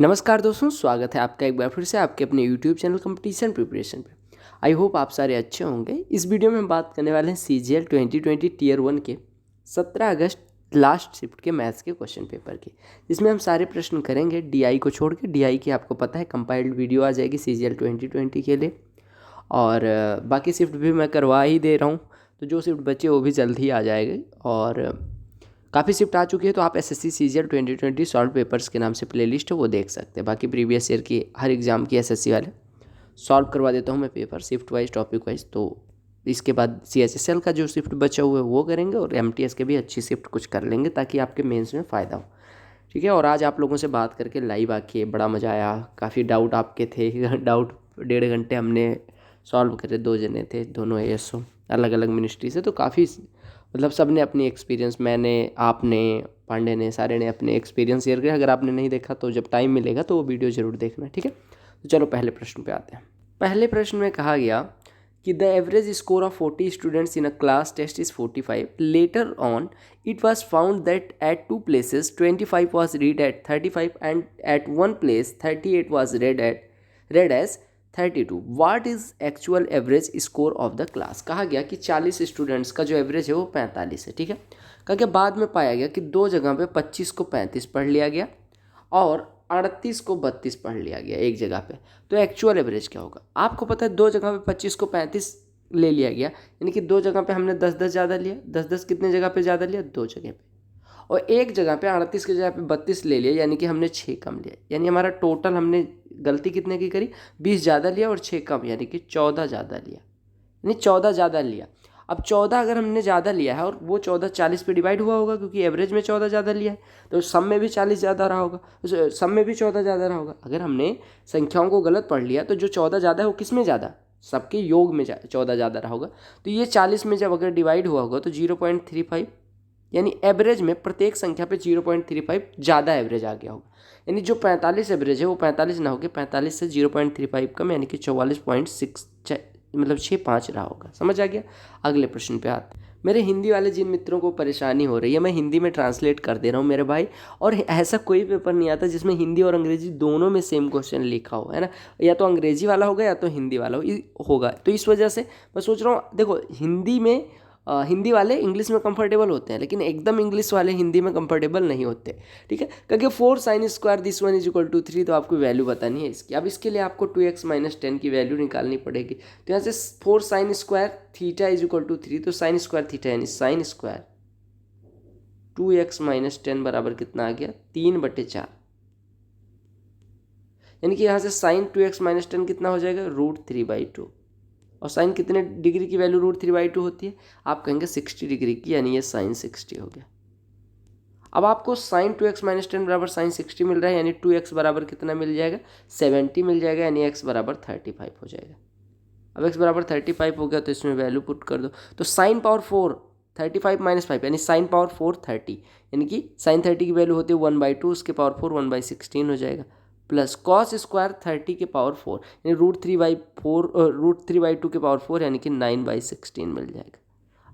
नमस्कार दोस्तों, स्वागत है आपका एक बार फिर से आपके अपने YouTube चैनल कंपटीशन प्रिपरेशन पे। आई होप आप सारे अच्छे होंगे। इस वीडियो में हम बात करने वाले हैं CGL 2020 टीयर 1 के 17 अगस्त लास्ट शिफ्ट के मैथ्स के क्वेश्चन पेपर के, जिसमें हम सारे प्रश्न करेंगे DI को छोड़ के। DI की आपको पता है कंपाइल्ड वीडियो आ जाएगी CGL 2020 के लिए, और बाकी शिफ्ट भी मैं करवा ही दे रहा हूँ, तो जो शिफ्ट बचे वो भी जल्द ही आ जाएगी। और काफ़ी शिफ्ट आ चुकी है, तो आप SSC CGL 2020 सॉल्व पेपर्स के नाम से प्लेलिस्ट है वो देख सकते हैं। बाकी प्रीवियस ईयर की हर एग्ज़ाम की SSC वाले सॉल्व करवा देता हूँ मैं paper, shift wise topic wise. तो इसके बाद CHSL का जो शिफ्ट बचा हुआ है वो करेंगे, और MTS के भी अच्छी शिफ्ट कुछ कर लेंगे ताकि आपके मेंस में फ़ायदा हो। ठीक है, और आज आप लोगों से बात करके लाइव आके बड़ा मज़ा आया। काफ़ी डाउट आपके थे डाउट 1.5 घंटे हमने सॉल्व करे, 2 जने थे, दोनों ASO अलग अलग मिनिस्ट्री से। तो काफ़ी मतलब सब ने अपनी एक्सपीरियंस, मैंने, आपने, पांडे ने, सारे ने अपने एक्सपीरियंस शेयर किया। अगर आपने नहीं देखा तो जब टाइम मिलेगा तो वो वीडियो ज़रूर देखना। ठीक है, तो चलो पहले प्रश्न पे आते हैं। पहले प्रश्न में कहा गया कि the average score of 40 students in a class test is 45। Later on it was found that at 2 places 25 was read at 35 and at 1 place 38 was read as 32। What is actual average score of the class. कहा गया कि 40 students का जो average है वो 45 है। ठीक है, कहा गया बाद में पाया गया कि 2 जगह पे 25 को 35 पढ़ लिया गया और 38 को 32 पढ़ लिया गया एक जगह पे। तो एक्चुअल एवरेज क्या होगा? आपको पता है 2 जगह पे 25 को 35 ले लिया गया, यानी कि 2 जगह पे हमने 10-10 ज़्यादा लिया। 10-10 कितने जगह पे ज़्यादा लिया? 2 जगह पे। और एक जगह पे 38 की जगह पे 32 ले लिया, यानी कि हमने 6 कम लिया। यानी हमारा टोटल हमने गलती कितने की करी? 20 ज़्यादा लिया और 6 कम, यानी कि 14 ज़्यादा लिया। यानी 14 ज़्यादा लिया। अब 14 अगर हमने ज़्यादा लिया है और वो 14 40 पे डिवाइड हुआ होगा, क्योंकि एवरेज में 14 ज़्यादा लिया है, तो सम में भी 40 ज़्यादा रहा होगा, सम में भी 14 ज़्यादा रहा होगा। अगर हमने संख्याओं को गलत पढ़ लिया तो जो 14 ज़्यादा है वो किस में ज़्यादा? सबके योग में 14 ज़्यादा रहा होगा। तो ये 40 में जब अगर डिवाइड हुआ होगा तो 0.35, यानी एवरेज में प्रत्येक संख्या पे 0.35 ज़्यादा एवरेज आ गया होगा। यानी जो 45 एवरेज है वो 45 ना होकर 45 से 0.35 कम, यानी कि 44.6 मतलब 65 रहा होगा। समझ आ गया? अगले प्रश्न पे आते हैं। मेरे हिंदी वाले जिन मित्रों को परेशानी हो रही है, मैं हिंदी में ट्रांसलेट कर दे रहा हूँ मेरे भाई। और ऐसा कोई पेपर नहीं आता जिसमें हिंदी और अंग्रेजी दोनों में सेम क्वेश्चन लिखा हो, है ना। या तो अंग्रेजी वाला होगा या तो हिंदी वाला होगा। तो इस वजह से मैं सोच रहा हूँ, देखो हिंदी में हिंदी वाले इंग्लिश में कंफर्टेबल होते हैं, लेकिन एकदम इंग्लिश वाले हिंदी में कंफर्टेबल नहीं होते। ठीक है, क्योंकि 4 sin square this one is equal to 3, तो आपको वैल्यू बतानी है इसकी। अब इसके लिए आपको 2x - 10 की वैल्यू निकालनी पड़ेगी। तो यहाँ से 4 sin square theta is equal to 3, तो sin स्क्वायर थीटा यानी sin स्क्वायर 2x - 10 बराबर कितना आ गया? 3/4। यानी कि यहाँ से sin 2x - 10 कितना हो जाएगा? √3/2। और साइन कितने डिग्री की वैल्यू √3/2 होती है? आप कहेंगे 60 डिग्री की, यानी ये साइन 60 हो गया। अब आपको साइन 2x - 10 बराबर साइन 60 मिल रहा है, यानी 2x बराबर कितना मिल जाएगा? 70 मिल जाएगा, यानी x बराबर 35 हो जाएगा। अब x बराबर 35 हो गया तो इसमें वैल्यू पुट कर दो। तो साइन पावर 4 35 - 5, यानी साइन पावर 4 30, यानी कि साइन 30 की वैल्यू होती है 1/2, उसके पावर 4 1/16 हो जाएगा। प्लस कॉस स्क्वायर 30 के पावर 4, यानी √3/2 के पावर 4, यानी कि 9/16 मिल जाएगा।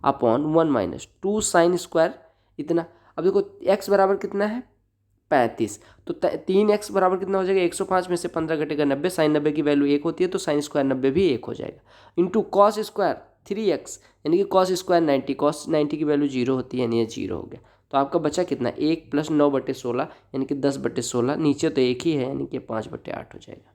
अपॉन 1 - 2 साइन स्क्वायर इतना। अब देखो x बराबर कितना है? 35। तो 3x बराबर कितना हो जाएगा? 105 में से 15 घटेगा 90, साइन 90 की वैल्यू 1 होती है, तो साइन स्क्वायर 90 भी 1 हो जाएगा। इंटू कॉस स्क्वायर 3x, यानी कि कॉस स्क्वायर 90, कॉस 90 की वैल्यू 0 होती है, यानी ये 0 हो गया। तो आपका बचा कितना? 1 + 9/16, यानी कि 10/16। नीचे तो 1 ही है, यानी कि 5/8 हो जाएगा।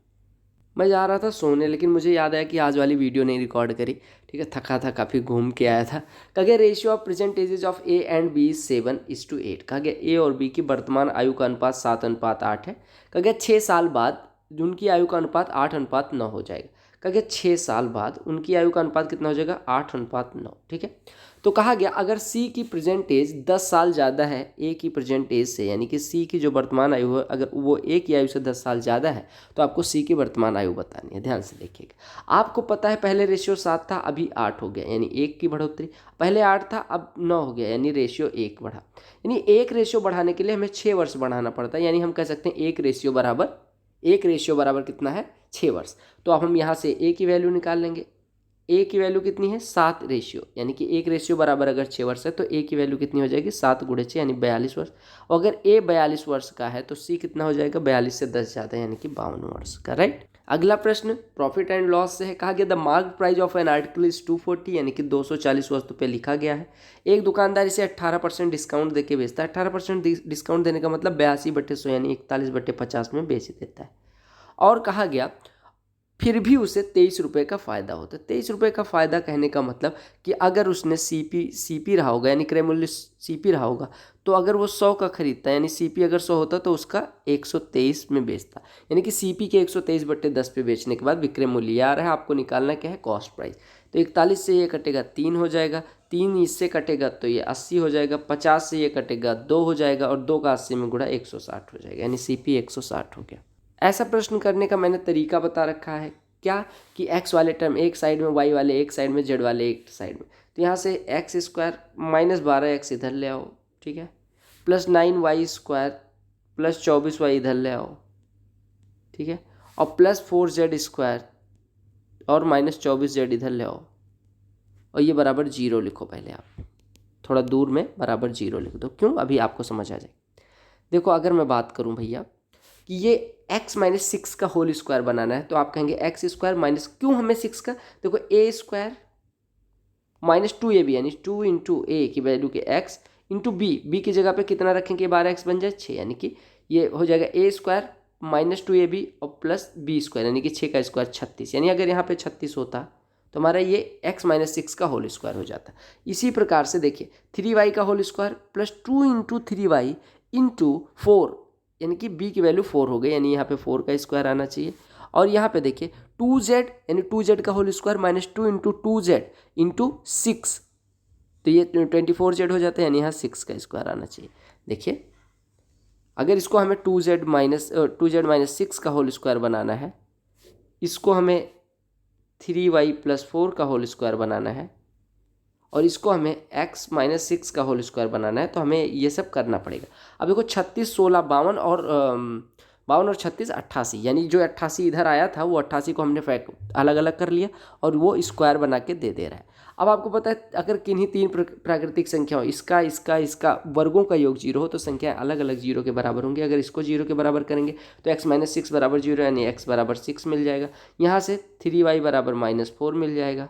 मैं जा रहा था सोने, लेकिन मुझे याद आया कि आज वाली वीडियो नहीं रिकॉर्ड करी। ठीक है, थका था, काफ़ी घूम के आया था। कहा गया ratio of present edges of A and B 7:8। कहा गया A और B की वर्तमान आयु का अनुपात 7:8 है। कहा गया 6 साल बाद उनकी आयु का अनुपात 8:9 हो जाएगा। कहा गया 6 साल बाद उनकी आयु का अनुपात कितना हो जाएगा? 8:9। ठीक है, तो कहा गया अगर C की प्रेजेंट एज 10 साल ज़्यादा है A की प्रेजेंट एज से, यानी कि C की जो वर्तमान आयु है अगर वो A की आयु से 10 साल ज़्यादा है, तो आपको C की वर्तमान आयु बतानी है। ध्यान से देखिएगा। आपको पता है पहले रेशियो 7 था, अभी 8 हो गया, यानी 1 की बढ़ोतरी। पहले 8 था, अब 9 हो गया, यानी रेशियो 1 बढ़ा। यानी एक रेशियो बढ़ाने के लिए हमें 6 वर्ष बढ़ाना पड़ता है, यानी हम कह सकते हैं एक रेशियो बराबर कितना है? 6 वर्ष। तो अब हम यहाँ से A की वैल्यू निकाल लेंगे। ए की वैल्यू कितनी है 7 रेशियो, यानी कि 1 रेशियो बराबर अगर 6 वर्ष है तो ए की वैल्यू कितनी हो जाएगी 7 गुणे 6 यानी 42 वर्ष। और अगर ए 42 वर्ष का है तो सी कितना हो जाएगा 42 से 10 ज़्यादा यानी कि 52 वर्ष का, राइट। अगला प्रश्न प्रॉफिट एंड लॉस से है। कहा गया the market price of an article is 240 यानी कि 240 वस्तु पे लिखा गया है। एक दुकानदार इसे 18% डिस्काउंट देके बेचता है। 18% डिस्काउंट देने का मतलब 82/100 यानी 41/50 में बेच देता है। और कहा गया फिर भी उसे 23 रुपये का फ़ायदा होता है। 23 रुपये का फ़ायदा कहने का मतलब कि अगर उसने सीपी रहा होगा यानी क्रय मूल्य सीपी रहा होगा, तो अगर वो 100 का खरीदता है यानी सीपी अगर 100 होता तो उसका 123 में बेचता, यानी कि सीपी के 123/10 पे बेचने के बाद विक्रय मूल्य आ रहा है। आपको निकालना क्या है कॉस्ट प्राइस। तो 41 से ये कटेगा 3 हो जाएगा, 3 इससे कटेगा तो ये 80 हो जाएगा, 50 से ये कटेगा 2 हो जाएगा और 2 का 80 में गुणा 160 हो जाएगा, यानी सीपी 160 हो गया। ऐसा प्रश्न करने का मैंने तरीका बता रखा है क्या कि x वाले टर्म एक साइड में, y वाले एक साइड में, z वाले एक साइड में। तो यहाँ से x² - 12x इधर ले आओ, ठीक है, प्लस 9y² प्लस 24y इधर ले आओ, ठीक है, और प्लस 4z² और माइनस 24z इधर ले आओ और ये बराबर 0 लिखो। पहले आप थोड़ा दूर में बराबर 0 लिख दो। क्यों, अभी आपको समझ आ जाए। देखो अगर मैं बात करूँ भैया कि ये x - 6 का होल स्क्वायर बनाना है तो आप कहेंगे x² माइनस, क्यों हमें 6 का, देखो a² - 2ab यानी 2 × a की वैल्यू के x इंटू b की जगह पे कितना रखेंगे 12x बन जाए 6, यानी कि ये हो जाएगा a² - 2ab और प्लस b² यानी कि 6 का स्क्वायर 36, यानी अगर यहाँ पे 36 होता तो हमारा ये x - 6 का होल स्क्वायर हो जाता। इसी प्रकार से देखिए 3y का whole square plus 2 × 3y into 4 यानी कि b की वैल्यू 4 हो गई, यानी यहाँ पे 4 का स्क्वायर आना चाहिए। और यहाँ पे देखिए 2z यानी 2z का whole square minus 2 × 2z into 6 तो ये 24z हो जाता है, यानी यहाँ 6 का स्क्वायर आना चाहिए। देखिए अगर इसको हमें 2z - 6 का होल स्क्वायर बनाना है, इसको हमें 3y + 4 का होल स्क्वायर बनाना है और इसको हमें x - 6 का होल स्क्वायर बनाना है, तो हमें ये सब करना पड़ेगा। अब देखो 36, 16, 52 और 36 88, यानी जो 88 इधर आया था वो 88 को हमने अलग अलग कर लिया और वो स्क्वायर बना के दे रहा है। अब आपको पता है अगर किन्हीं 3 प्राकृतिक संख्या हो, इसका वर्गों का योग 0 हो तो संख्याएं अलग अलग 0 के बराबर होंगी। अगर इसको 0 के बराबर करेंगे तो x - 6 = 0 यानी x = 6 मिल जाएगा। यहाँ से 3y = -4 मिल जाएगा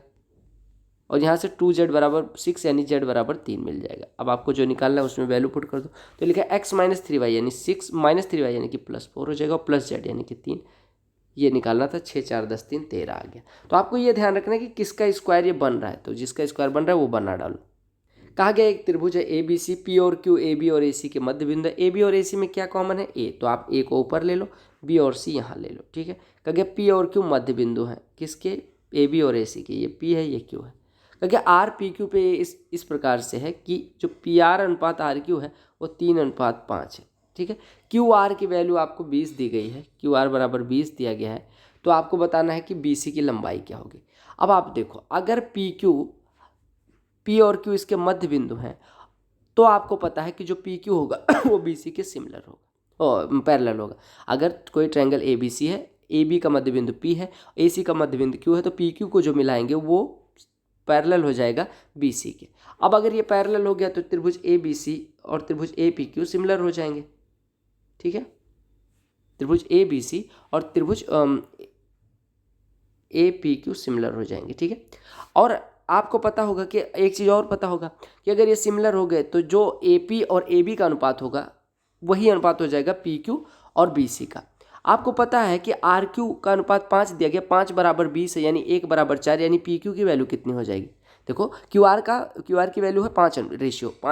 और यहाँ से 2z = 6 यानी z = 3 मिल जाएगा। अब आपको जो निकालना है उसमें वैल्यू पुट कर दो, तो लिखा है x - 3y यानी 6 - 3y यानी कि +4 हो जाएगा और प्लस z यानी कि 3। ये निकालना था 6 4 10 3 13 आ गया। तो आपको ये ध्यान रखना है कि किसका स्क्वायर ये बन रहा है, तो जिसका स्क्वायर बन रहा है वो बना डालो। कहा गया एक त्रिभुज है ABC, P और Q AB और AC के मध्य बिंदु है। AB और AC में क्या कॉमन है A, तो आप A को ऊपर ले लो, B और C यहाँ ले लो, ठीक है। कहा गया P और Q मध्य बिंदु है किसके, AB और AC के, ये P है ये Q है। कहा गया R PQ पे इस प्रकार से है कि जो PR अनुपात RQ है वो 3:5 है, ठीक है। QR की वैल्यू आपको 20 दी गई है, QR = 20 दिया गया है, तो आपको बताना है कि BC की लंबाई क्या होगी। अब आप देखो अगर P और Q इसके मध्य बिंदु हैं तो आपको पता है कि जो PQ होगा वो BC के सिमिलर होगा और पैरेलल होगा। अगर कोई ट्रायंगल ABC है, AB का मध्य बिंदु P है, AC का मध्य बिंदु Q है, तो PQ को जो मिलाएंगे वो पैरेलल हो जाएगा BC के। अब अगर ये पैरेलल हो गया तो त्रिभुज ABC और त्रिभुज APQ सिमिलर हो जाएंगे, ठीक है। त्रिभुज ABC और त्रिभुज APQ सिमिलर हो जाएंगे, ठीक है। और आपको पता होगा कि एक चीज़ और पता होगा कि अगर ये सिमिलर हो गए तो जो AP और AB का अनुपात होगा वही अनुपात हो जाएगा PQ और BC का। आपको पता है कि RQ का अनुपात 5 दिया गया, 5 = 20 है यानी 1 = 4, यानी PQ की वैल्यू कितनी हो जाएगी। देखो QR की वैल्यू है 5 रेशियो =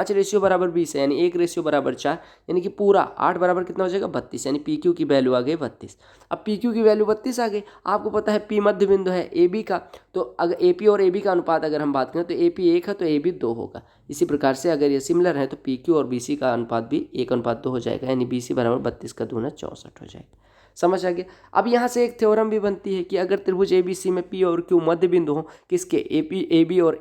20 है यानी 1 रेशियो = 4, यानी कि पूरा 8 बराबर कितना हो जाएगा 32, यानी PQ की वैल्यू आ गई 32। अब PQ की वैल्यू 32 आ गई। आपको पता है P मध्य बिंदु है AB का, तो अगर AP और AB का अनुपात अगर हम बात करें तो AP 1 है तो AB 2 होगा। इसी प्रकार से अगर ये सिमिलर है तो PQ और BC का अनुपात भी 1:2 हो जाएगा, यानी BC = 32 का 2 × 64 हो जाएगा। समझ आ गया। अब यहाँ से एक थ्योरम भी बनती है कि अगर त्रिभुज ABC में P और Q मध्य बिंदु हो किसके, AB और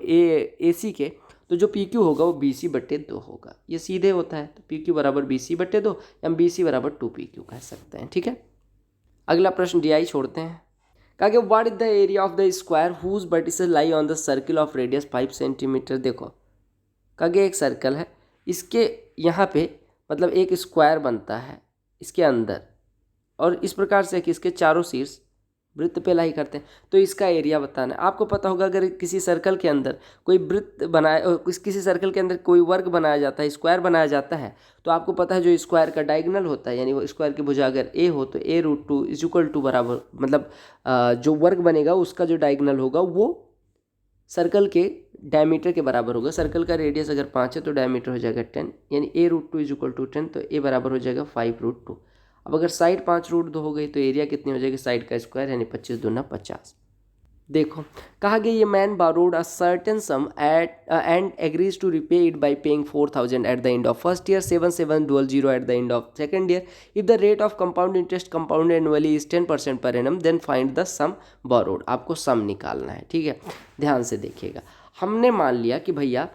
AC के, तो जो PQ होगा वो BC/2 होगा। ये सीधे होता है, तो PQ = BC/2 या BC = 2PQ कह सकते हैं, ठीक है। अगला प्रश्न DI छोड़ते हैं। कहा गया what is the area of the square whose vertices lie on the circle of radius 5 centimetre. देखो कहा गया एक सर्कल है, इसके यहाँ पे मतलब एक स्क्वायर बनता है इसके अंदर, और इस प्रकार से कि इसके चारों शीर्ष वृत्त पे लाई करते हैं, तो इसका एरिया बताना है। आपको पता होगा अगर किसी सर्कल के अंदर कोई वृत्त बनाए, किसी सर्कल के अंदर कोई वर्ग बनाया जाता है, स्क्वायर बनाया जाता है, तो आपको पता है जो स्क्वायर का डायगोनल होता है, यानी वो स्क्वायर की भुजा अगर ए हो तो a√2 इज इक्वल टू बराबर, मतलब जो वर्ग बनेगा उसका जो डायगोनल होगा वो सर्कल के डायमीटर के बराबर होगा। सर्कल का रेडियस अगर 5 है तो डायमीटर हो जाएगा 10, यानी a√2 इज इक्वल टू 10, तो a बराबर हो जाएगा 5√2। अब अगर साइड 5√2 हो गई तो एरिया कितनी हो जाएगी साइड का स्क्वायर, यानी 25 दूना 50। देखो कहा गया ये man borrowed a certain sum and agrees to repay it by paying 4000 at the end of first year, 7700 at the end of second year. If the rate of compound interest compound annually is 10% per annum, then find the sum borrowed. आपको sum निकालना है, ठीक है, ध्यान से देखिएगा। हमने मान लिया कि भैया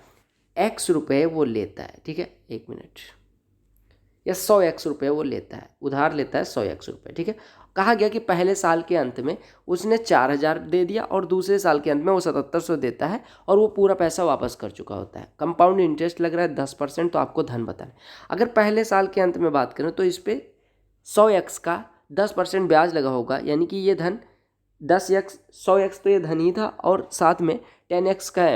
x रुपये वो लेता है, ठीक है, 1 मिनट, या 100x रुपये वो लेता है, उधार लेता है 100x रुपये, ठीक है। कहा गया कि पहले साल के अंत में उसने 4000 दे दिया और दूसरे साल के अंत में वो 7700 देता है और वो पूरा पैसा वापस कर चुका होता है। कंपाउंड इंटरेस्ट लग रहा है 10%, तो आपको धन बताना है। अगर पहले साल के अंत में बात करें तो इस पर 100x का 10% ब्याज लगा होगा, यानी कि ये धन 10x 100x तो ये धन ही था और साथ में 10x का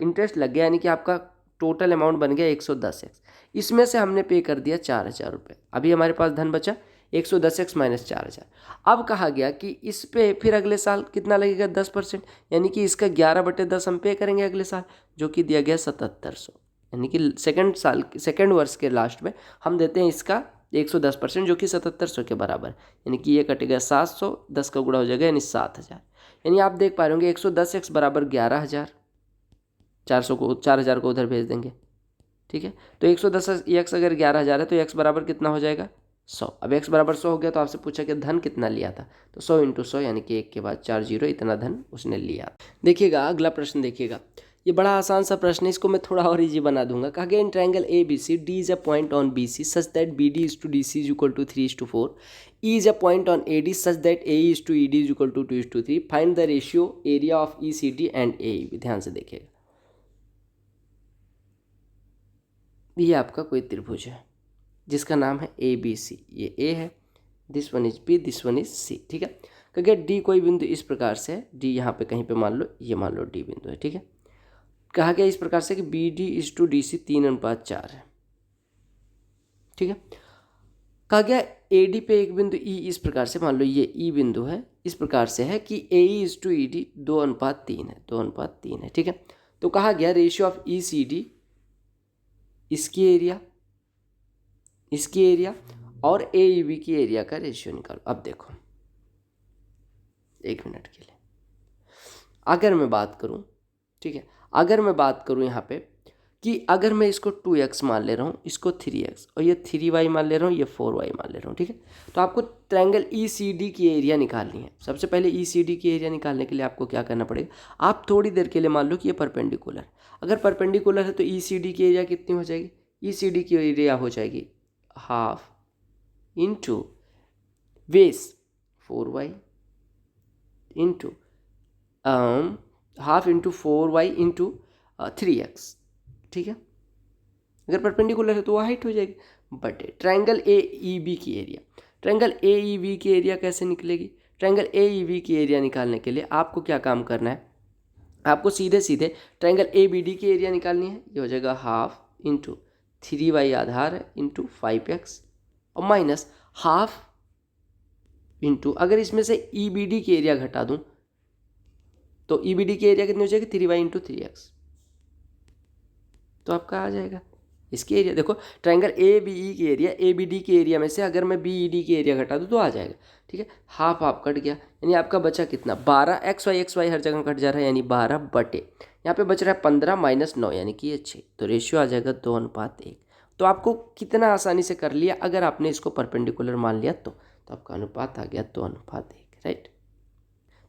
इंटरेस्ट लग गया, यानी कि आपका टोटल अमाउंट बन गया 110x। इसमें से हमने पे कर दिया 4000 रुपये। अभी हमारे पास धन बचा 110x माइनस 4000। अब कहा गया कि इस पे फिर अगले साल कितना लगेगा 10%, यानी कि इसका 11/10 हम पे करेंगे अगले साल, जो कि दिया गया 7700, यानी कि सेकेंड वर्ष के लास्ट में हम देते हैं इसका 110%, जो कि 7700 के बराबर, यानी कि ये कटेगा 700, 10 का गुणा हो जाएगा यानी 7000। यानी आप देख पा रहे होंगे 110x बराबर 11000, 4000 को उधर भेज देंगे, ठीक है। तो 110x अगर 11000 है तो x बराबर कितना हो जाएगा 100। अब x बराबर 100 हो गया तो आपसे पूछा कि धन कितना लिया था, तो 100 × 100 यानी कि 1 के बाद 4 0, इतना धन उसने लिया। देखिएगा अगला प्रश्न, देखिएगा ये बड़ा आसान सा प्रश्न है, इसको मैं थोड़ा और इजी बना दूंगा। कहा गया in triangle ABC D is a point on BC such that BD is to DC is equal to 3:4, E is a point on AD such that AE is to ED is equal to 2:3, find the ratio area of ECD and AEB। ध्यान से देखिएगा, ये आपका कोई त्रिभुज है जिसका नाम है ABC, ये A है, this one is B, this one is C, ठीक है। क्योंकि D कोई बिंदु इस प्रकार से है, D यहाँ पे कहीं पे मान लो, ये मान लो D बिंदु है, ठीक है। कहा गया इस प्रकार से कि BD इज टू DC 3:4 है, ठीक है। कहा गया AD पे एक बिंदु E इस प्रकार से, मान लो ये E बिंदु है, इस प्रकार से है कि AE इज टू ED 2:3 है, 2:3 है, ठीक है। तो कहा गया रेशियो ऑफ ECD, इसकी एरिया और AEB की एरिया का रेशियो निकालो। अब देखो 1 मिनट के लिए, अगर मैं बात करूं, ठीक है, अगर मैं बात करूं यहाँ पे कि अगर मैं इसको 2x मान ले रहा हूँ, इसको 3x, और ये 3y मान ले रहा हूँ, ये 4y मान ले रहा हूँ, ठीक है। तो आपको ट्रायंगल ECD की एरिया निकालनी है। सबसे पहले ECD की एरिया निकालने के लिए आपको क्या करना पड़ेगा, आप थोड़ी देर के लिए मान लो कि ये परपेंडिकुलर, अगर परपेंडिकुलर है तो ECD की एरिया कितनी हो जाएगी, ECD की एरिया हो जाएगी 1/2 into base 4y into 1/2 into 4y into 3x, ठीक है। अगर परपेंडिकुलर है तो वो हाइट हो जाएगी, बट ट्रायंगल AEB की एरिया, ट्रायंगल AEB की एरिया कैसे निकलेगी। ट्रायंगल AEB की एरिया निकालने के लिए आपको क्या काम करना है, आपको सीधे सीधे ट्रायंगल ABD की एरिया निकालनी है। ये हो जाएगा 1/2 इंटू 3y आधार है इंटू 5x और माइनस 1/2 इंटू, अगर इसमें से EBD की एरिया घटा दूं तो EBD की एरिया कितनी हो जाएगी 3y इंटू 3x, तो आपका आ जाएगा इसकी एरिया। देखो ट्रायंगल ABE की एरिया ABD की एरिया में से अगर मैं BED की एरिया घटा दूँ तो आ जाएगा, ठीक है। 1/2 कट गया, यानी आपका बचा कितना 12, xy हर जगह कट जा रहा है, यानी 12 बटे यहाँ पे बच रहा है 15 माइनस 9, यानी कि ये 6, तो रेशियो आ जाएगा 2:1। तो आपको कितना आसानी से कर लिया, अगर आपने इसको परपेंडिकुलर मान लिया तो आपका अनुपात आ गया 2:1, राइट।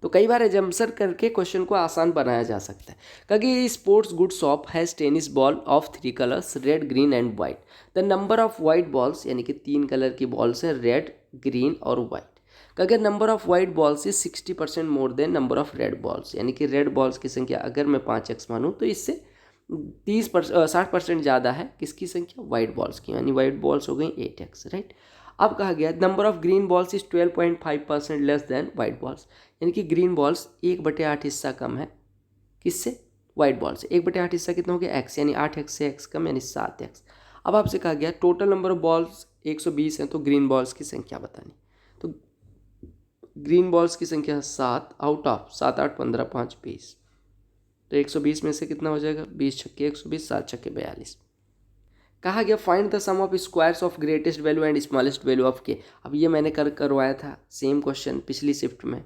तो कई बार एजम्पशन करके क्वेश्चन को आसान बनाया जा सकता है। क्योंकि sports good shop has tennis ball of 3 colours red green and white, the number of white balls, यानी कि 3 कलर की बॉल्स है रेड ग्रीन और वाइट। अगर number of white balls is 60% more than number of red balls, यानी कि red balls की संख्या अगर मैं 5x मानूँ तो इससे 60% ज़्यादा है किसकी संख्या, वाइट बॉल्स की, यानी वाइट बॉल्स हो गई 8x, राइट। अब कहा गया number of green balls is 12.5% less than white balls, यानी कि ग्रीन बॉल्स 1/8 हिस्सा कम है किससे, वाइट बॉल से। 1/8 हिस्सा कितना हो गया, x, यानी 8x से x कम यानी 7x। अब आपसे कहा गया टोटल नंबर ऑफ बॉल्स 120 हैं, तो ग्रीन बॉल्स की संख्या बतानी। तो ग्रीन बॉल्स की संख्या 7 आउट ऑफ 7 8 15 5 20, तो 120 में से कितना हो जाएगा, 20 छक्के 120, 7 छक्के 42। कहा गया find the sum of squares of greatest value and smallest value of के। अब ये मैंने करवाया था सेम क्वेश्चन पिछली शिफ्ट में।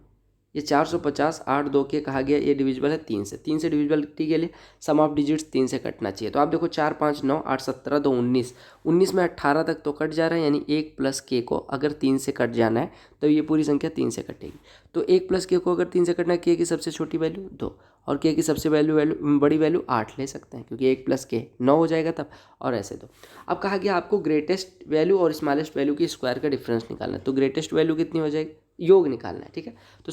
ये 450 8 2 के कहा गया ये डिविजिबल है 3 से। 3 से डिविजिबिलिटी के लिए सम ऑफ डिजिट्स 3 से कटना चाहिए। तो आप देखो 4 5 9 8 17 2 19, 19 में 18 तक तो कट जा रहा है, यानी 1 प्लस के को अगर 3 से कट जाना है तो ये पूरी संख्या 3 से कटेगी। तो 1 प्लस के को अगर 3 से कटना है, के की सबसे छोटी वैल्यू 2 और के की सबसे बड़ी वैल्यू 8 ले सकते हैं, क्योंकि 1 प्लस के 9 हो जाएगा तब, और ऐसे दो। अब कहा गया आपको ग्रेटेस्ट वैल्यू और स्मॉलेस्ट वैल्यू की स्क्वायर का डिफरेंस निकालना है। तो ग्रेटेस्ट वैल्यू कितनी हो जाएगी, योग निकालना है, ठीक है। तो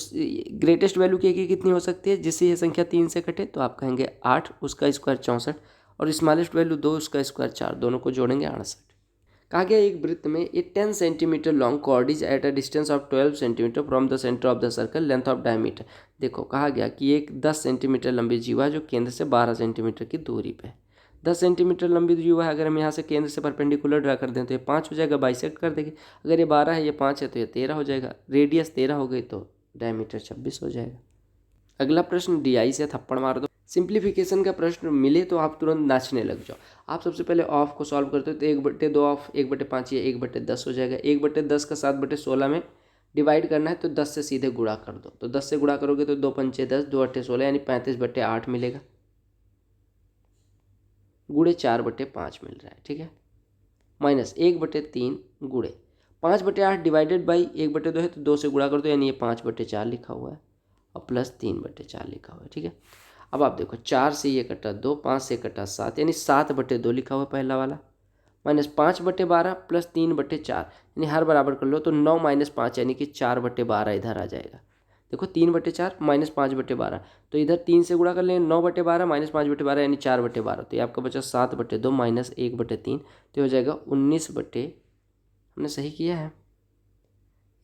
ग्रेटेस्ट वैल्यू की कितनी हो सकती है, जिससे ये संख्या 3 से कटे, तो आप कहेंगे 8, उसका स्क्वायर 64, और स्मॉलेस्ट वैल्यू 2, उसका स्क्वायर 4, दोनों को जोड़ेंगे 68। कहा गया एक वृत्त में a 10 centimetre long chord is at a distance of 12 centimetre from the centre of the circle, length of diameter. देखो कहा गया कि एक 10 सेंटीमीटर लंबी जीवा जो केंद्र से 12 सेंटीमीटर की दूरी पे है। 10 सेंटीमीटर लंबी जीवा है, अगर हम यहाँ से केंद्र से परपेंडिकुलर ड्रा कर दें तो ये 5 हो जाएगा, बाइसेक्ट कर देंगे। अगर ये 12 है, ये 5 है, तो ये 13 हो जाएगा। रेडियस 13 हो गई तो डायमीटर 26 हो जाएगा। अगला प्रश्न DI से थप्पड़ मार दो। सिंप्लीफिकेशन का प्रश्न मिले तो आप तुरंत नाचने लग जाओ। आप सबसे पहले ऑफ को सॉल्व करते हो तो 1/2 ऑफ 1/5 ये 1/10 हो जाएगा। 1/10 का 7/16 में डिवाइड करना है, तो 10 से सीधे गुणा कर दो। तो 10 से गुणा करोगे तो 2 पंचे 10, 2 अट्ठे 16, यानी 35/8 मिलेगा, गुणे 4/5 मिल रहा है, ठीक है। माइनस 1/3 गुणे 5/8 डिवाइडेड बाई 1/2 है, तो 2 से गुणा कर दो, यानी ये 5/4 लिखा हुआ है, और प्लस 3/4 लिखा हुआ है, ठीक है। अब आप देखो 4 से ये कटा 2, 5 से कटा 7, यानी 7/2 लिखा हुआ है पहला वाला, माइनस 5/12 प्लस 3/4, यानी हर बराबर कर लो तो 9 - 5 यानी कि 4/12 इधर आ जाएगा। देखो 3/4 माइनस 5/12, तो इधर 3 से गुणा कर लेंगे, 9/12 माइनस 5/12 यानी 4/12, तो ये आपका बचा 7/2 माइनस 1/3, तो हो जाएगा 19 हमने सही किया है,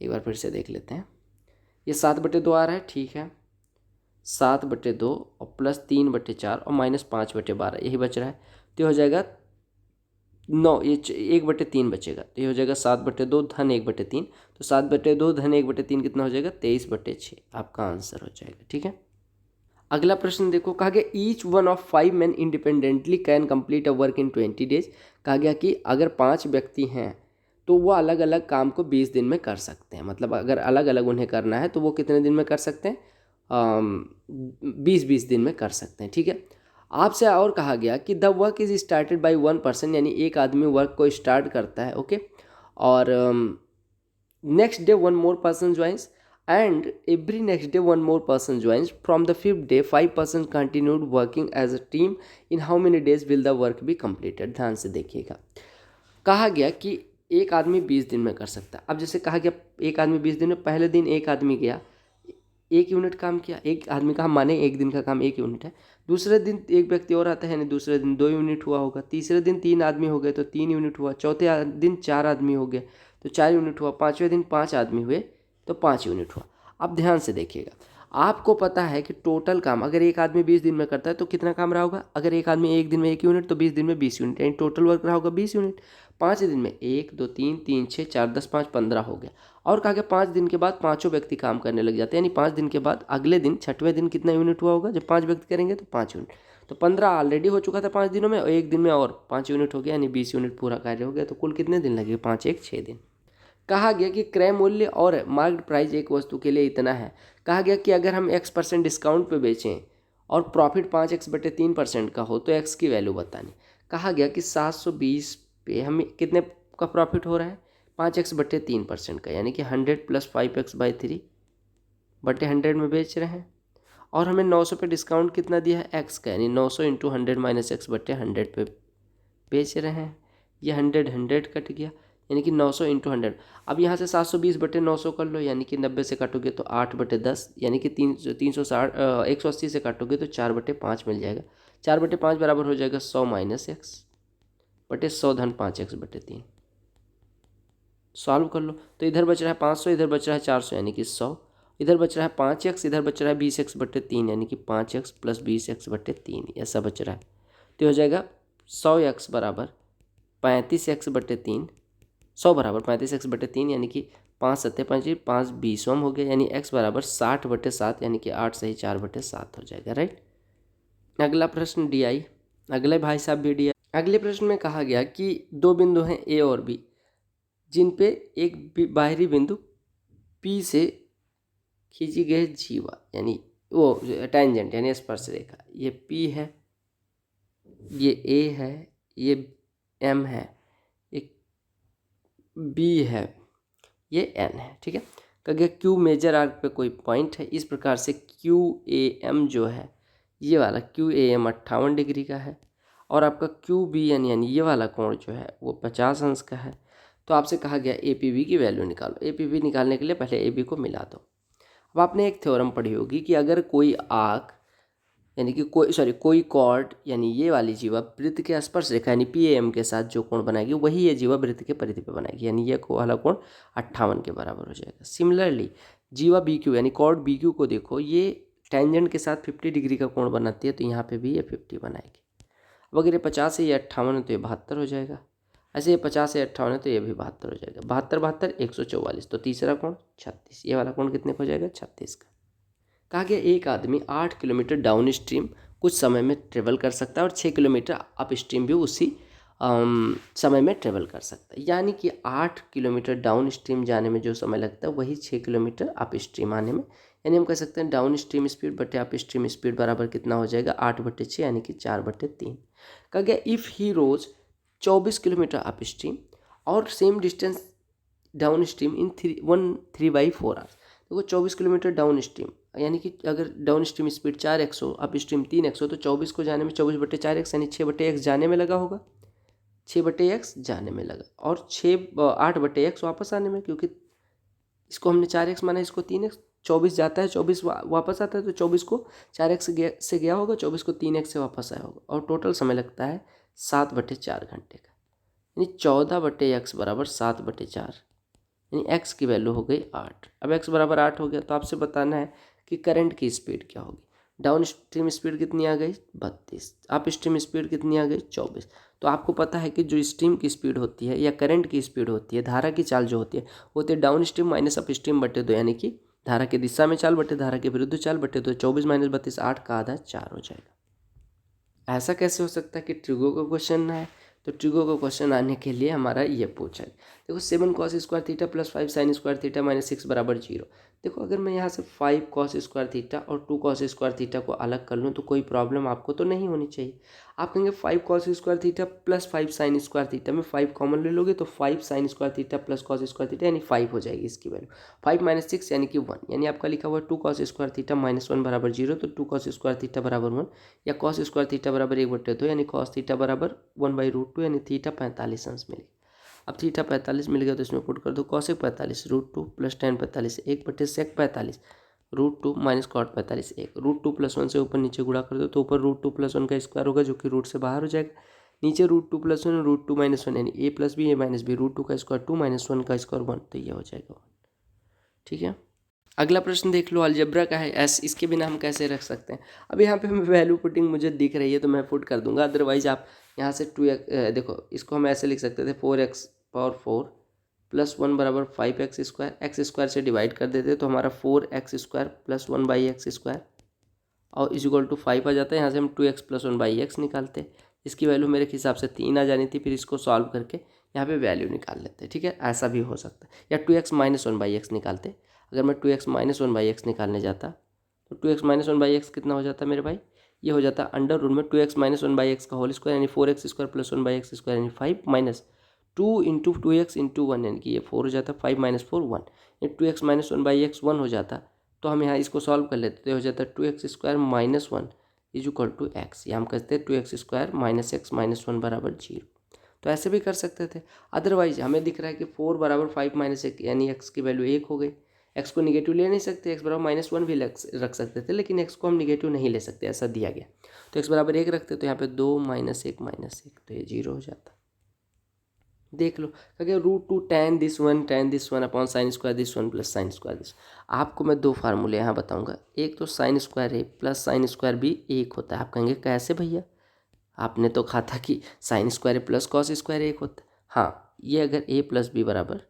एक बार फिर से देख लेते हैं। ये 7/2 आ रहा है, ठीक है, 7/2 और प्लस 3/4 और माइनस 5/12 यही बच रहा है, तो हो जाएगा 9, ये 1/3 बचेगा, तो ये हो जाएगा 7/2 धन 1/3, तो 7/2 धन 1/3 कितना हो जाएगा, 23/6 आपका आंसर हो जाएगा, ठीक है। अगला प्रश्न देखो, कहा गया each one of 5 men independently can complete a work in 20 days। कहा गया कि अगर 5 व्यक्ति हैं तो वो अलग अलग काम को 20 दिन में कर सकते हैं। मतलब अगर अलग अलग उन्हें करना है तो वो कितने दिन में कर सकते हैं, 20 दिन में कर सकते हैं, ठीक है। आपसे और कहा गया कि the work is started by 1 person, यानी एक आदमी वर्क को स्टार्ट करता है, ओके, और next day 1 more person joins, and every next day 1 more person joins. From the 5th day 5 persons continued working as a team. In how many days will the work be completed? ध्यान से देखिएगा। कहा गया कि एक आदमी 20 दिन में कर सकता है। अब जैसे कहा गया एक आदमी 20 दिन में, पहले दिन एक आदमी गया 1 यूनिट काम किया, एक आदमी का हम माने 1 दिन का काम 1 यूनिट है। दूसरे दिन एक व्यक्ति और आता है, यानी दूसरे दिन 2 यूनिट हुआ होगा। तीसरे दिन 3 आदमी हो गए तो 3 यूनिट हुआ। चौथे दिन 4 आदमी हो गए तो 4 यूनिट हुआ। 5वें दिन 5 आदमी हुए तो 5 यूनिट हुआ। अब ध्यान से देखिएगा, आपको पता है कि टोटल काम अगर एक आदमी 20 दिन में करता है तो कितना काम रहा होगा, अगर एक आदमी 1 दिन में 1 यूनिट तो 20 दिन में 20 यूनिट, यानी टोटल वर्क रहा होगा 20 यूनिट। 5 दिन में 1 2 3 3 6 4 10 5 15 हो गया। और कहा गया 5 दिन के बाद 5 व्यक्ति काम करने लग जाते हैं, यानी 5 दिन के बाद अगले दिन 6वें दिन कितना यूनिट हुआ होगा, जब 5 व्यक्ति करेंगे तो 5 यूनिट। तो 15 ऑलरेडी हो चुका था 5 दिनों में, और 1 दिन में और 5 यूनिट हो गया, यानी 20 यूनिट पूरा कार्य हो गया। तो कुल कितने दिन लगे, 5 1 6 दिन। कहा गया कि क्रय मूल्य और मार्केट प्राइस एक वस्तु के लिए इतना है। कहा गया कि अगर हम x% डिस्काउंट पे बेचें और प्रॉफिट 5x/3% का हो तो x की वैल्यू बतानी। कहा गया कि 720 पे हमें कितने का प्रॉफिट हो रहा है, 5x/3% का, यानी कि 100 + 5x/3/100 में बेच रहे हैं। और हमें 900 पे डिस्काउंट कितना दिया है, x का, यानी 900 × 100 - x/100 पे बेच रहे हैं। ये 100 100 कट गया, यानी कि 900 इंटू 100। अब यहाँ से 720/900 कर लो, यानी कि 90 से काटोगे तो 8/10, यानी कि 360 180 से काटोगे तो 4/5 मिल जाएगा। 4/5 बराबर हो जाएगा 100 - x/100 धन 5x/3। सॉल्व कर लो तो इधर बच रहा है 500, इधर बच रहा है 400, यानी कि 100। इधर बच रहा है 5x, इधर बच रहा है 20x/3, यानी कि 5x + 20x/3 ऐसा बच रहा है। तो हो जाएगा 100x बराबर 35x/3, 100 बराबर 35x/3, यानी कि 5 7 5 5 20 ओम हो गया, यानी x बराबर 60/7, यानी कि 8 सही 4/7 हो जाएगा। राइट। अगला प्रश्न डी आई, अगले भाई साहब भी डी आई। अगले प्रश्न में कहा गया कि दो बिंदु हैं ए और बी, जिन पे एक बाहरी बिंदु P से खींची गई जीवा, यानी वो टेंजेंट यानी स्पर्श रेखा, ये P है, ये A है, ये M है, एक B है, ये N है। ठीक है। कहा क्यू मेजर आर्क पे कोई पॉइंट है। इस प्रकार से QAM जो है, ये वाला QAM 58 डिग्री का है, और आपका QBN यानी ये वाला कोण जो है वो 50 अंश का है। तो आपसे कहा गया APB की वैल्यू निकालो। APB निकालने के लिए पहले AB को मिला दो। अब आपने एक थ्योरम पढ़ी होगी कि अगर कोई आर्क यानी कि कोई कॉर्ड यानी ये वाली जीवा वृत्त के स्पर्श रेखा यानी PAM के साथ जो कोण बनाएगी वही ये जीवा वृत्त के परिधि पे बनाएगी, यानी ये वाला कोण 58 के बराबर हो जाएगा। सिमिलरली जीवा BQ यानी कॉर्ड BQ को देखो, ये टेंजेंट के साथ 50 डिग्री का कोण बनाती है, तो यहाँ पे भी ये 50 बनाएगी। अब अगर ये 50 है, ये 58 है, तो ये 72 हो जाएगा। ऐसे ये 50 है, 58 है, तो ये भी 72 हो जाएगा। 72 72 144, तो तीसरा कोण 36, ये वाला कोण कितने का हो जाएगा 36 का। कहा गया एक आदमी 8 किलोमीटर डाउन स्ट्रीम कुछ समय में ट्रेवल कर सकता है और 6 किलोमीटर अप स्ट्रीम भी उसी समय में ट्रेवल कर सकता है, यानी कि 8 किलोमीटर डाउन स्ट्रीम जाने में जो समय लगता है वही 6 किलोमीटर अप स्ट्रीम आने में, यानी हम कह सकते हैं डाउन स्ट्रीम स्पीड बटे अप स्ट्रीम स्पीड बराबर कितना हो जाएगा 8/6, यानी कि 4/3। कहा गया if he rows 24 kilometre upstream और same distance downstream in 3/4 hours. देखो 24 किलोमीटर डाउन स्ट्रीम, यानी कि अगर डाउन स्ट्रीम स्पीड 4x हो, अप स्ट्रीम 3x हो, तो 24 को जाने में 24/4x यानी 6/x जाने में लगा होगा, 6/x जाने में लगा, और 8/x वापस आने में, क्योंकि इसको हमने 4x माना, इसको 3x। 24 जाता है, 24 वापस आता है, तो 24 को 4x से गया होगा, 24 को 3x से वापस आया होगा, और टोटल समय लगता है 7/4 घंटे का, यानी 14/x बराबर 7/4, यानी x की वैल्यू हो गई 8। अब x बराबर 8 हो गया, तो आपसे बताना है कि करंट की स्पीड क्या होगी। डाउन स्ट्रीम स्पीड कितनी आ गई 32, अप स्ट्रीम स्पीड कितनी आ गई 24। तो आपको पता है कि जो स्ट्रीम की स्पीड होती है या करंट की स्पीड होती है, धारा की चाल जो होती है, वो होती है down stream minus up stream बटे 2, यानी कि धारा की दिशा में चाल बटे धारा के विरुद्ध चाल बटे 2। 24 - 32 8 का आधा 4 हो जाएगा। ऐसा कैसे हो सकता है कि ट्रिगो का क्वेश्चन ना है? तो ट्रिगो का क्वेश्चन आने के लिए हमारा ये पूछा है। देखो 7 cos square theta plus 5 sin square theta minus 6 बराबर 0। देखो अगर मैं यहाँ से 5 cos स्क्वायर थीटा और 2 cos स्क्वायर थीटा को अलग कर लूँ तो कोई प्रॉब्लम आपको तो नहीं होनी चाहिए। आप कहेंगे 5 cos square theta plus 5 sin square theta में 5 कॉमन ले लोगे तो 5 sin square theta plus cos square theta यानी 5 हो जाएगी इसकी वैल्यू। 5 - 6 यानी कि 1, यानी आपका लिखा हुआ 2 cos स्क्वायर थीटा माइनस 1 बराबर 0, तो 2 cos स्क्वायर थीटा बराबर 1, या cos स्क्वायर थीटा बराबर 1/2, यानी cos थीटा बराबर 1/√2, यानी थीटा 45 अंश मिलेगा। अब थीटा 45 मिल गया तो इसमें पुट कर दो cosec 45 √2 plus tan 45 1/sec 45 √2 minus cot 45 1 √2 + 1 से ऊपर नीचे गुणा कर दो तो ऊपर √2 + 1 का स्क्वायर होगा जो कि रूट से बाहर हो जाएगा, नीचे √2 + 1 √2 - 1, यानी a + b a - b √2 का स्क्वायर 2 - 1 का स्क्वायर 1, तो ये हो जाएगा 1। ठीक है। अगला प्रश्न देख लो, अलजेब्रा का है एस, इसके बिना हम कैसे रख सकते हैं। अब यहाँ पे वैल्यू पुटिंग मुझे दिख रही है तो मैं पुट कर दूंगा, अदरवाइज आप यहाँ से 2x देखो इसको हम ऐसे लिख सकते थे 4x⁴ + 1 बराबर 5x², x² से डिवाइड कर देते तो हमारा 4x² + 1/x² और इज इक्वल टू 5 आ जाता है। यहाँ से हम 2x + 1/x निकालते, इसकी वैल्यू मेरे हिसाब से 3 आ जानी थी, फिर इसको सॉल्व करके यहाँ पे वैल्यू निकाल लेते। ठीक है, ऐसा भी हो सकता है, या 2x - 1/x निकालते। अगर मैं 2x - 1/x निकालने जाता तो 2x - 1/x कितना हो जाता मेरे भाई, ये हो जाता अंडर रूट में 2x - 1/x का होल स्क्वायर यानी 4x² + 1/x² यानी 5 माइनस 2 × 2x × 1 यानी कि ये 4 हो जाता, 5 - 4 1, ये 2x - 1/x 1 हो जाता। तो हम यहाँ इसको सॉल्व कर लेते तो हो जाता 2x² - 1 = x, या हम कहते हैं 2x² - x - 1 बराबर 0। तो ऐसे भी कर सकते थे। अदरवाइज हमें दिख रहा है कि 4 बराबर 5 माइनस 1 यानी x की वैल्यू 1 हो गई। x को निगेटिव ले नहीं सकते, x बराबर -1 भी रख सकते थे, लेकिन x को हम निगेटिव नहीं ले सकते, ऐसा दिया गया। तो x बराबर 1 रखते तो यहाँ पे 2 -1 तो ये 0 हो जाता। देख लो क्या √2 tan this one upon sine square this one plus sine square this. आपको मैं 2 फार्मूले यहाँ बताऊंगा। एक तो sine square A plus sine square B 1 होता है। आप कहेंगे कैसे भैया, आपने तो कहा था कि sign square A plus cos square 1 होता है। हाँ, ये अगर a प्लस बी बराबर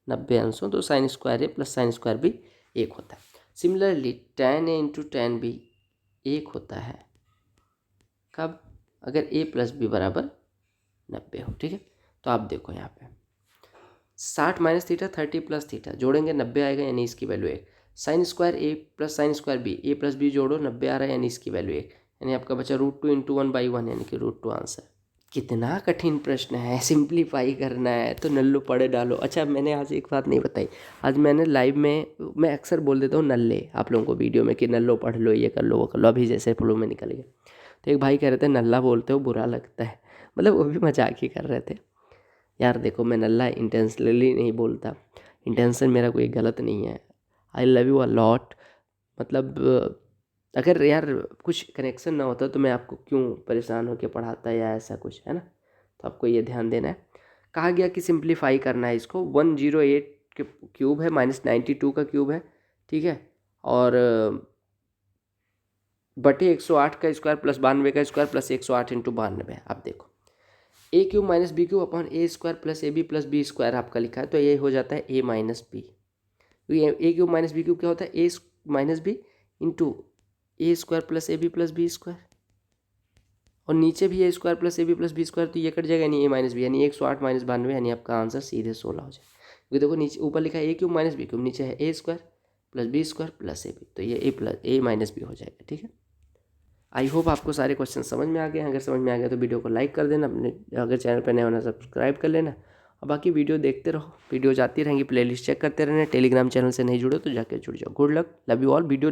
90 अंश हो तो sine square A plus sine square B 1 होता है। Similarly tan a into tan B 1 होता है कब, अगर a प्लस बी बराबर 90 हो। ठीक है, तो आप देखो यहाँ पे 60 माइनस थीटा 30 प्लस थीटा जोड़ेंगे 90 आएगा, यानी इसकी value 1। Sign square A plus sine square B, A plus B जोड़ो 90 आ रहा है, यानी इसकी वैल्यू 1, यानी आपका बचा √2 इंटू 1/1 यानी कि √2 आंसर। कितना कठिन प्रश्न है, सिंप्लीफाई करना है तो नल्लो पड़े डालो। अच्छा, मैंने आज एक बात नहीं बताई। आज मैंने लाइव में, मैं अक्सर बोल देता हूँ नल्ले आप लोगों को वीडियो में कि नल्लो पढ़ लो, ये कर लो वो कर लो, अभी जैसे फ्लो में निकल गया। तो एक भाई कह रहे थे नल्ला बोलते हो बुरा लगता है, मतलब वो भी मजाक ही कर रहे थे। यार देखो, मैं नल्ला इंटेंशनली नहीं बोलता, इंटेंशन मेरा कोई गलत नहीं है। I love you a lot. मतलब अगर यार कुछ कनेक्शन ना होता तो मैं आपको क्यों परेशान होकर पढ़ाता या ऐसा कुछ, है ना। तो आपको ये ध्यान देना है। कहा गया कि सिंप्लीफाई करना है इसको। 108 के क्यूब है -92 का क्यूब है, ठीक है, और बटे 108 का स्क्वायर प्लस 92 का स्क्वायर प्लस 108 इंटू 92 है। आप देखो a cube minus b cube upon a square plus a b plus b square आपका लिखा है, तो ये हो जाता है a minus b. A cube minus b cube क्या होता है, a minus b into a square plus a b plus b square, और नीचे भी a square plus a b plus b square, तो ये कट जाएगा, यानी ए माइनस बी, यानी 108 माइनस 92, यानी आपका आंसर सीधे 16 हो जाएगा। क्योंकि देखो नीचे ऊपर लिखा है a cube minus b cube, नीचे है a square plus b square plus a b, तो ये ए माइनस बी हो जाएगा। ठीक है, आई होप आपको सारे क्वेश्चन समझ में आ गए हैं। अगर समझ में आ गया तो वीडियो को लाइक कर देना, अपने अगर चैनल पर नया होना सब्सक्राइब कर लेना, और बाकी वीडियो देखते रहो, वीडियो जाती रहेंगी, प्लेलिस्ट चेक करते रहना। टेलीग्राम चैनल से नहीं जुड़ो तो जाके जुड़ जाओ। Good luck, love you all. Video